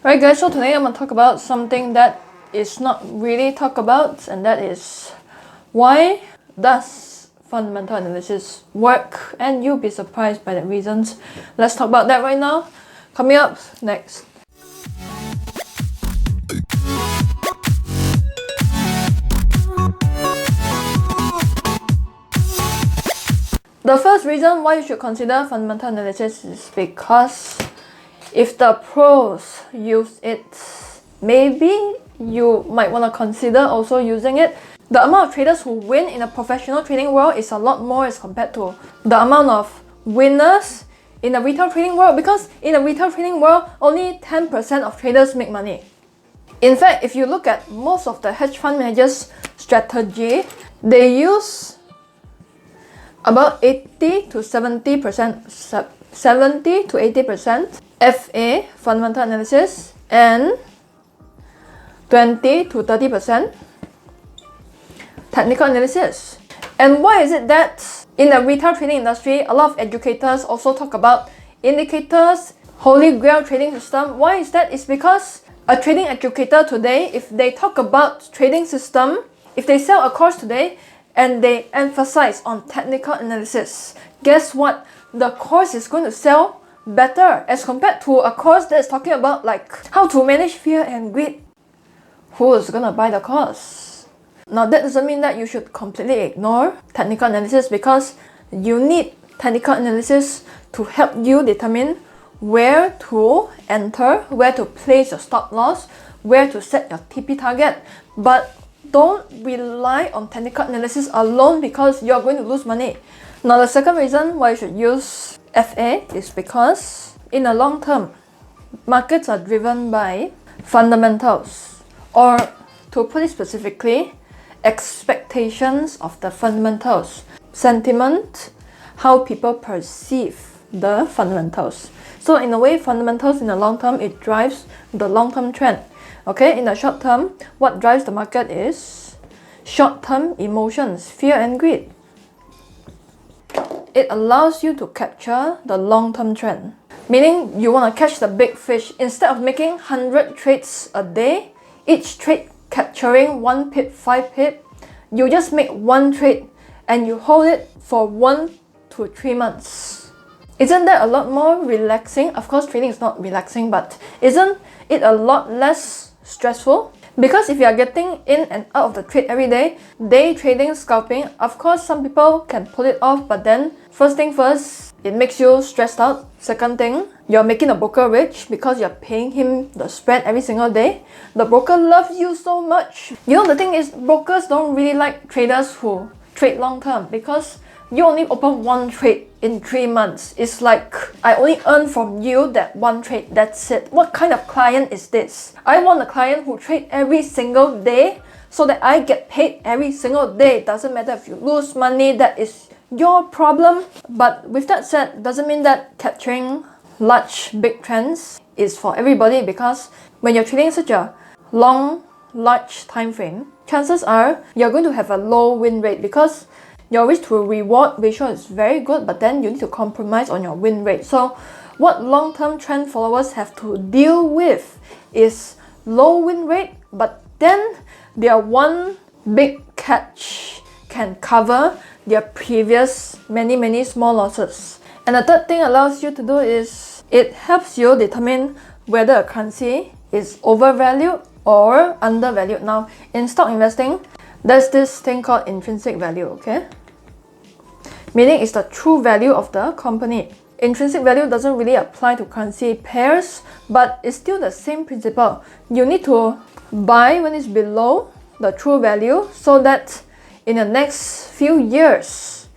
Right guys, so today I'm going to talk about something that is not really talked about, and that is why does fundamental analysis work, and you'll be surprised by the reasons. Let's talk about that right now. Coming up next. The first reason why you should consider fundamental analysis is because if the pros use it, maybe you might want to consider also using it. The amount of traders who win in a professional trading world is a lot more as compared to the amount of winners in the retail trading world, because in the retail trading world, only 10% of traders make money. In fact, if you look at most of the hedge fund managers' strategy, they use about 80 to 70%, 70 to 80% FA, fundamental analysis, and 20 to 30% technical analysis. And why is it that in the retail trading industry, a lot of educators also talk about indicators, holy grail trading system? Why is that? It's because a trading educator today, if they talk about trading system, if they sell a course today and they emphasize on technical analysis, guess what? The course is going to sell better as compared to a course that's talking about like how to manage fear and greed. Who is gonna buy the course? Now that doesn't mean that you should completely ignore technical analysis, because you need technical analysis to help you determine where to enter, where to place your stop loss, where to set your TP target. But don't rely on technical analysis alone, because you're going to lose money. Now the second reason why you should use FA is because in the long term, markets are driven by fundamentals, or to put it specifically, expectations of the fundamentals, sentiment, how people perceive the fundamentals. So in a way, fundamentals in the long term, it drives the long-term trend. Okay, in the short term, what drives the market is short-term emotions, fear and greed. It allows you to capture the long-term trend. Meaning you want to catch the big fish. Instead of making 100 trades a day, each trade capturing 1 pip, 5 pip, you just make one trade and you hold it for 1 to 3 months. Isn't that a lot more relaxing? Of course, trading is not relaxing, but isn't it a lot less stressful? Because if you are getting in and out of the trade every day, day trading, scalping, of course some people can pull it off, but then first thing first, it makes you stressed out. Second thing, you're making a broker rich because you're paying him the spread every single day. The broker loves you so much. You know, the thing is, brokers don't really like traders who trade long term, because you only open one trade in 3 months. It's like, I only earn from you that one trade, that's it. What kind of client is this? I want a client who trades every single day so that I get paid every single day. Doesn't matter if you lose money, that is your problem. But with that said, doesn't mean that capturing large, big trends is for everybody, because when you're trading such a long, large time frame, chances are you're going to have a low win rate, because your risk to reward ratio is very good, but then you need to compromise on your win rate. So what long-term trend followers have to deal with is low win rate, but then their one big catch can cover their previous many small losses. And the third thing allows you to do is it helps you determine whether a currency is overvalued or undervalued. Now in stock investing, there's this thing called intrinsic value, okay? Meaning it's the true value of the company. Intrinsic value doesn't really apply to currency pairs, but it's still the same principle. You need to buy when it's below the true value, so that in the next few years,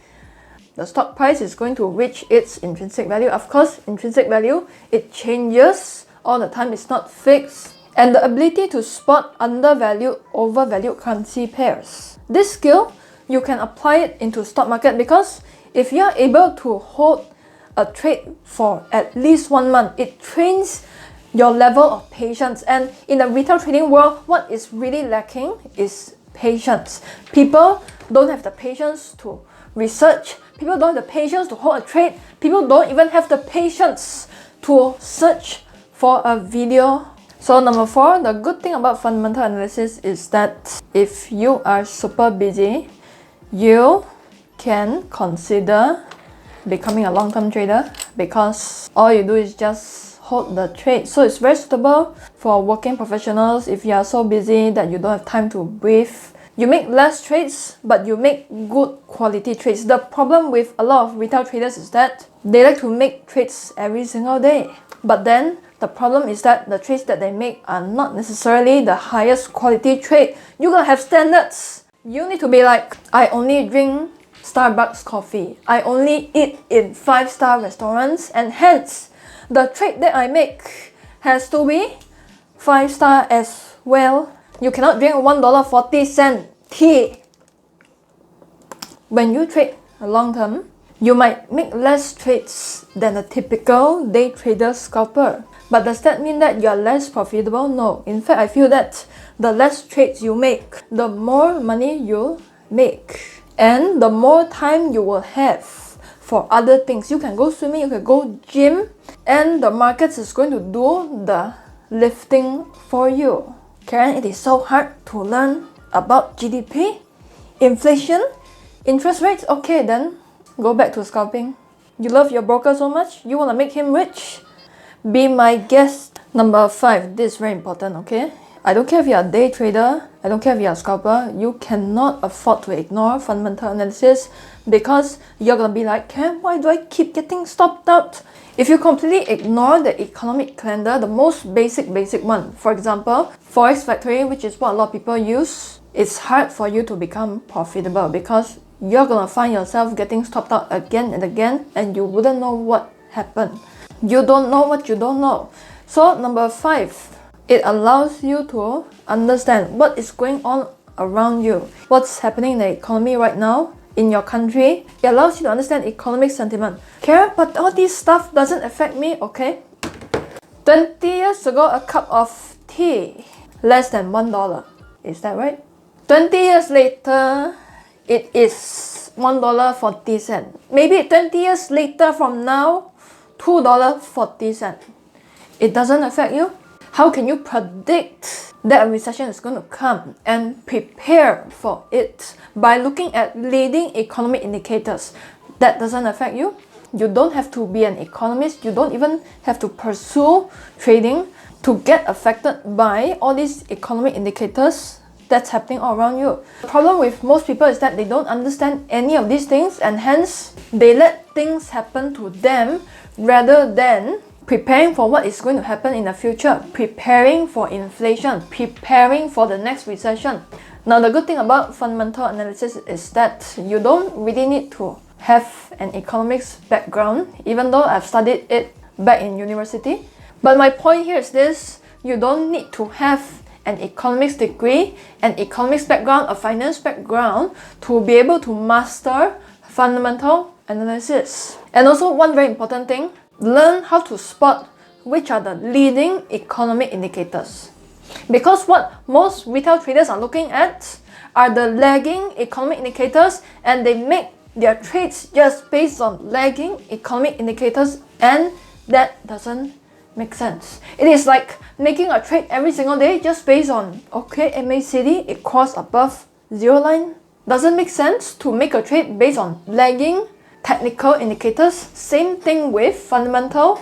the stock price is going to reach its intrinsic value. Of course, intrinsic value, it changes all the time, it's not fixed. And the ability to spot undervalued, overvalued currency pairs. This skill, you can apply it into stock market, because if you are able to hold a trade for at least 1 month, it trains your level of patience. And in the retail trading world, what is really lacking is patience. People don't have the patience to research. People don't have the patience to hold a trade. People don't even have the patience to search for a video So number 4, the good thing about fundamental analysis is that if you are super busy, you can consider becoming a long-term trader, because all you do is just hold the trade. So it's very suitable for working professionals. If you are so busy that you don't have time to breathe, you make less trades, but you make good quality trades. The problem with a lot of retail traders is that they like to make trades every single day. But then the problem is that the trades that they make are not necessarily the highest quality trade. You gotta have standards. You need to be like, I only drink Starbucks coffee. I only eat in 5-star restaurants, and hence the trade that I make has to be 5-star as well. You cannot drink $1.40 tea. When you trade long term, you might make less trades than a typical day trader scalper. But does that mean that you are less profitable? No. In fact, I feel that the less trades you make, the more money you make, and the more time you will have for other things. You can go swimming, you can go gym, and the markets is going to do the lifting for you. Karen, it is so hard to learn about GDP, inflation, interest rates. Okay, then go back to scalping. You love your broker so much, you want to make him rich? Be my guest. Number 5, this is very important, okay? I don't care if you're a day trader, I don't care if you're a scalper, you cannot afford to ignore fundamental analysis, because you're gonna be like, Karen, why do I keep getting stopped out? If you completely ignore the economic calendar, the most basic one, for example, forex factory, which is what a lot of people use, it's hard for you to become profitable, because you're gonna find yourself getting stopped out again and again, and you wouldn't know what happened. You don't know what you don't know. So number 5, it allows you to understand what is going on around you, what's happening in the economy right now in your country. It allows you to understand economic sentiment. Karen, but all this stuff doesn't affect me. Okay, 20 years ago, a cup of tea less than $1. Is that right? 20 years later, it is $1.40. Maybe 20 years later from now, $2.40. It doesn't affect you. How can you predict that a recession is going to come and prepare for it by looking at leading economic indicators? That doesn't affect you. You don't have to be an economist. You don't even have to pursue trading to get affected by all these economic indicators that's happening all around you. The problem with most people is that they don't understand any of these things, and hence they let things happen to them rather than preparing for what is going to happen in the future, preparing for inflation, preparing for the next recession. Now, the good thing about fundamental analysis is that you don't really need to have an economics background, even though I've studied it back in university. But my point here is this: you don't need to have an economics degree, an economics background, a finance background to be able to master fundamental analysis. And also, one very important thing, learn how to spot which are the leading economic indicators. Because what most retail traders are looking at are the lagging economic indicators, and they make their trades just based on lagging economic indicators, and that doesn't make sense. It is like making a trade every single day just based on, okay, MACD, it crossed above zero line. Doesn't make sense to make a trade based on lagging technical indicators. Same thing with fundamental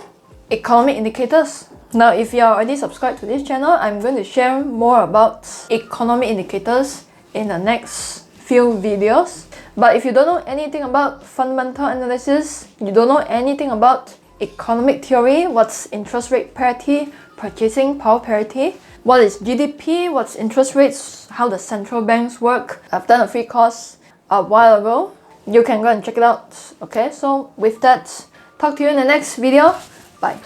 economic indicators. Now, if you are already subscribed to this channel, I'm going to share more about economic indicators in the next few videos. But if you don't know anything about fundamental analysis, you don't know anything about economic theory, what's interest rate parity, purchasing power parity, what is GDP, what's interest rates, how the central banks work, I've done a free course a while ago. You can go and check it out. Okay, so with that, talk to you in the next video. Bye.